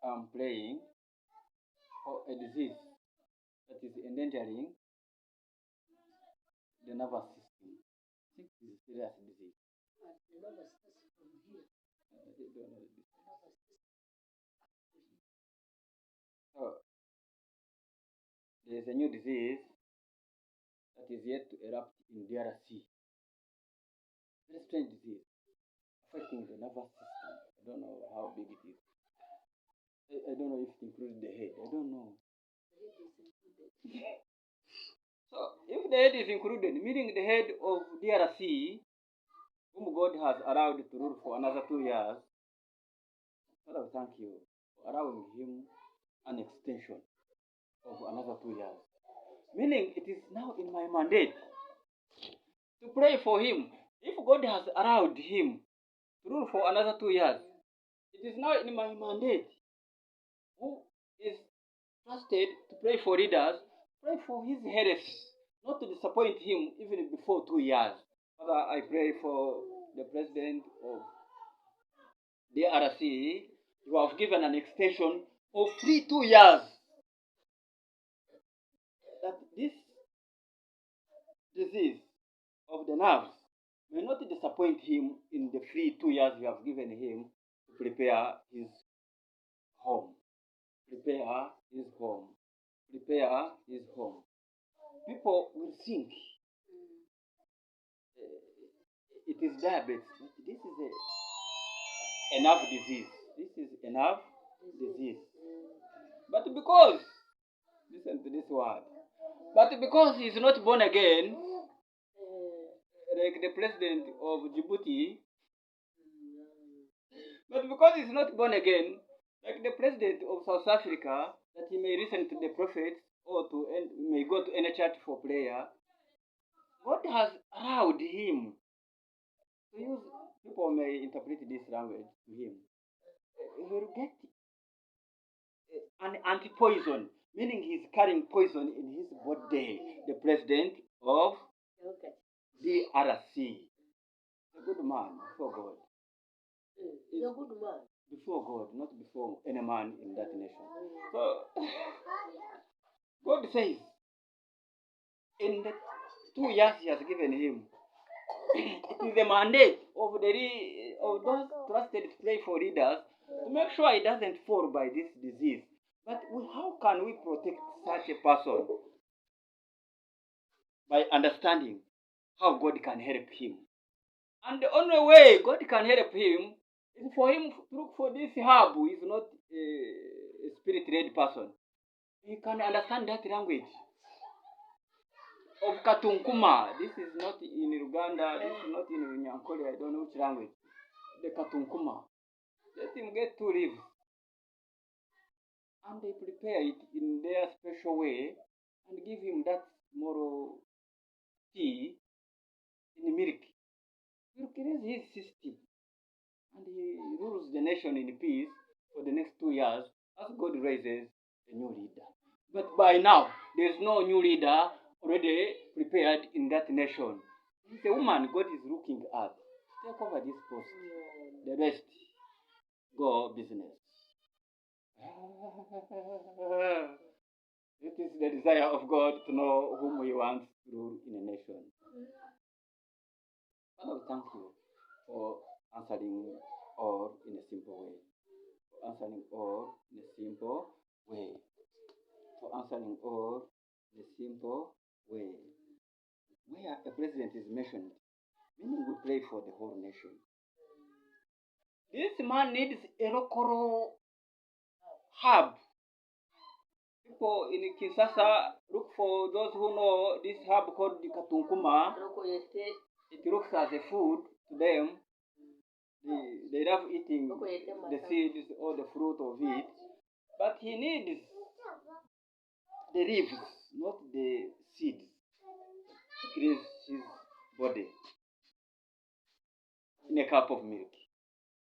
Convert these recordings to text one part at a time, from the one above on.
am praying for a disease that is endangering the nervous system. I think this is a serious disease. The nervous system from here. They don't know this. Nervous system. So there is a new disease that is yet to erupt in DRC. Very strange disease affecting the nervous system. I don't know how big it is. I don't know if it includes the head. I don't know. The head is included. So if the head is included, meaning the head of DRC, whom God has allowed to rule for another 2 years, Father, thank you for allowing him an extension of another 2 years. Meaning it is now in my mandate to pray for him. If God has allowed him to rule for another 2 years, it is now in my mandate, who is trusted to pray for leaders, pray for his health, not to disappoint him even before 2 years. Father, I pray for the president of DRC. You have given an extension of 2 years. That this disease of the nerves may not disappoint him in the 2 years you have given him to prepare his home. Prepare his home. Prepare his home. People will think it is diabetes. This is a nerve disease. This is a nerve disease. But because, listen to this word, but because he is not born again, like the president of Djibouti, but because he is not born again, like the president of South Africa, that he may listen to the prophets or may go to any church for prayer, God has allowed him to use, people may interpret this language to him. He will get an anti-poison, meaning he's carrying poison in his body, the president of DRC. A good man before God. He's a good man. Before God, not before any man in that nation. So, God says, in the 2 years he has given him, it is the mandate of those trusted to pray for leaders to make sure he doesn't fall by this disease. But how can we protect such a person? By understanding how God can help him. And the only way God can help him is for him to look for this herb who is not a spirit-led person. He can understand that language of Katunkuma. This is not in Uganda, this is not in Nyankole, I don't know which language. The Katunkuma. Let him get 2 leaves. And they prepare it in their special way and give him that moral tea in milk. Milk is his system. And he rules the nation in peace for the next 2 years as God raises a new leader. But by now, there is no new leader already prepared in that nation. It's a woman God is looking at. Take over this post. The rest, go business. It is the desire of God to know whom He wants to rule in a nation. Father, we thank you for answering all in a simple way. For answering all in a simple way. For answering all in a simple way. Where a president is mentioned, meaning we pray for the whole nation. This man needs a local hub. People in Kinshasa look for those who know this herb called the Katunkuma. It looks as a food to them. They love eating the seeds or the fruit of it. But he needs the leaves, not the seeds, to cleanse his body in a cup of milk.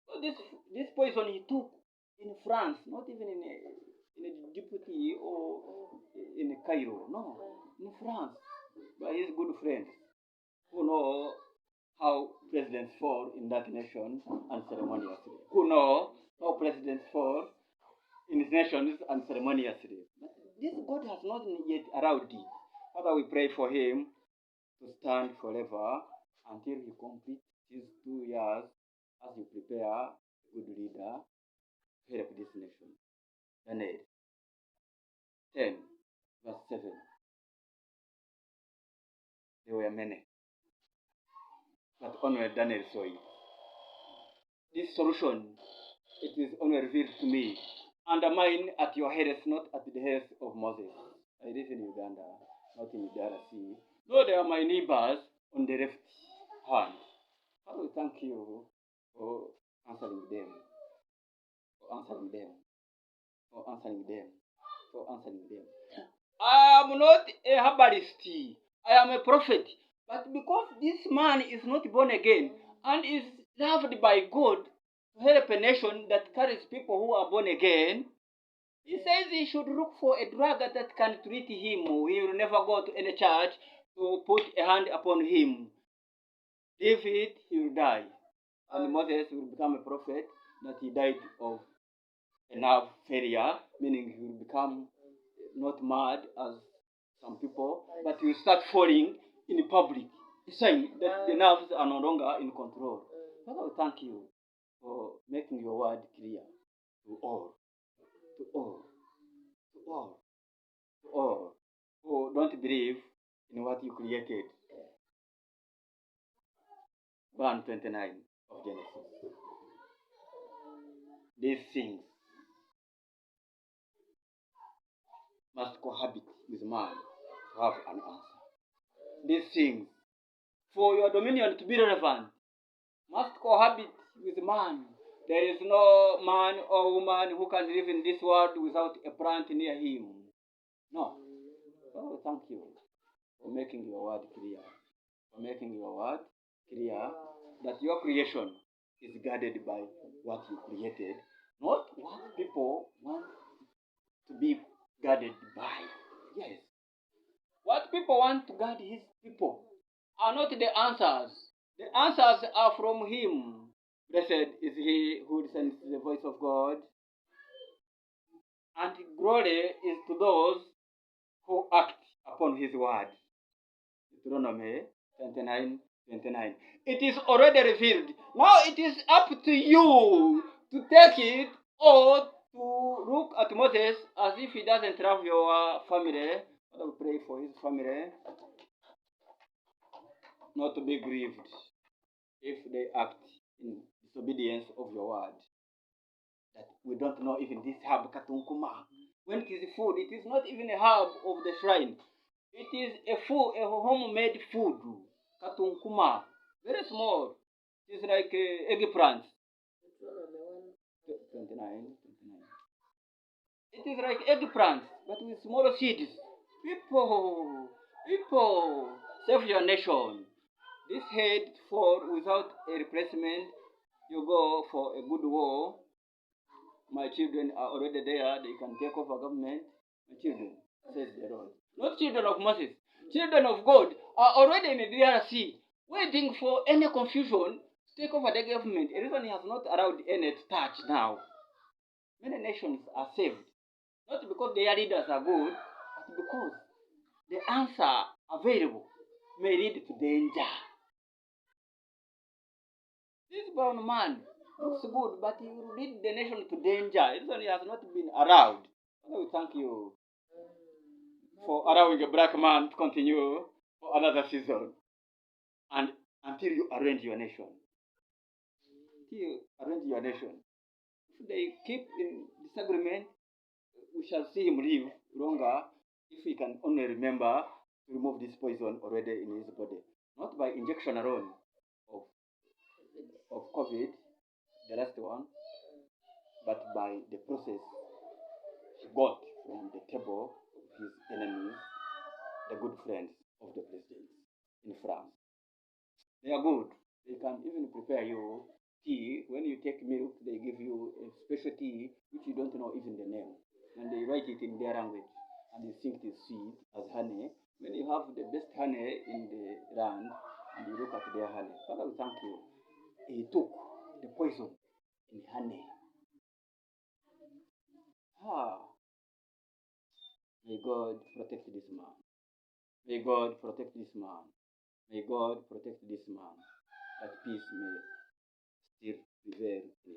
So this poison he took in France, not even in Djibouti or in Cairo, no, in France, by his good friends who know how presidents fall in that nation unceremoniously, who know how presidents fall in nations and ceremoniously. But this God has not yet allowed thee. Father, we pray for him to stand forever until he completes his 2 years as you prepare a good leader to help this nation. Daniel 10, verse 7. There were many, but only Daniel saw it. This solution, it is only revealed to me. Undermine at your heads, not at the heads of Moses. I live in Uganda, not in the DRC. Though they are my neighbors on the left hand. Father, we thank you for answering them, for answering them, for answering them, for answering them. I am not a herbalist, I am a prophet. But because this man is not born again and is loved by God to help a nation that carries people who are born again, he says he should look for a drug that can treat him. He will never go to any church to put a hand upon him. If it, he will die. And Moses will become a prophet that he died of a nerve failure, meaning he will become not mad as some people, but he will start falling in public. A sign that the nerves are no longer in control. Father, we thank you for making your word clear to all, to all, to all, to all who don't believe in what you created. 1:29 of Genesis. These things must cohabit with man to have an answer. These things, for your dominion to be relevant, must cohabit with man. There is no man or woman who can live in this world without a plant near him. No. Oh, thank you for making your word clear. For making your word clear that your creation is guarded by what you created, not what people want to be guarded by. Yes. What people want to guard his people are not the answers. The answers are from him. Blessed is he who listens to the voice of God, and glory is to those who act upon his word. Deuteronomy 29:29. It is already revealed. Now it is up to you to take it or to look at Moses as if he doesn't love your family. Father, we pray for his family not to be grieved if they act in disobedience of your word. That we don't know even this herb katunkuma. When it is food, it is not even a herb of the shrine. It is a food, a homemade food. Katunkuma. Very small. It is like eggplant. 29. It is like eggplant, but with small seeds. People, save your nation. This head fall without a replacement. You go for a good war. My children are already there. They can take over government. My children, says the Lord. Not children of Moses. Children of God are already in the DRC, waiting for any confusion to take over the government. The reason he has not allowed any to touch now. Many nations are saved. Not because their leaders are good, but because the answer available may lead to danger. This brown man looks good, but he will lead the nation to danger. This one he has not been allowed. We thank you for allowing a black man to continue for another season. And until you arrange your nation. Until you arrange your nation. If they keep in disagreement, we shall see him live longer if he can only remember to remove this poison already in his body. Not by injection alone of COVID, the last one, but by the process he got from the table of his enemies, the good friends of the president in France. They are good. They can even prepare you tea. When you take milk, they give you a special tea which you don't know even the name. And they write it in their language. And you think it is sweet as honey. When you have the best honey in the land, and you look at their honey. Father, we thank you. He took the poison in honey. May God protect this man. May God protect this man. May God protect this man. That peace may still prevail in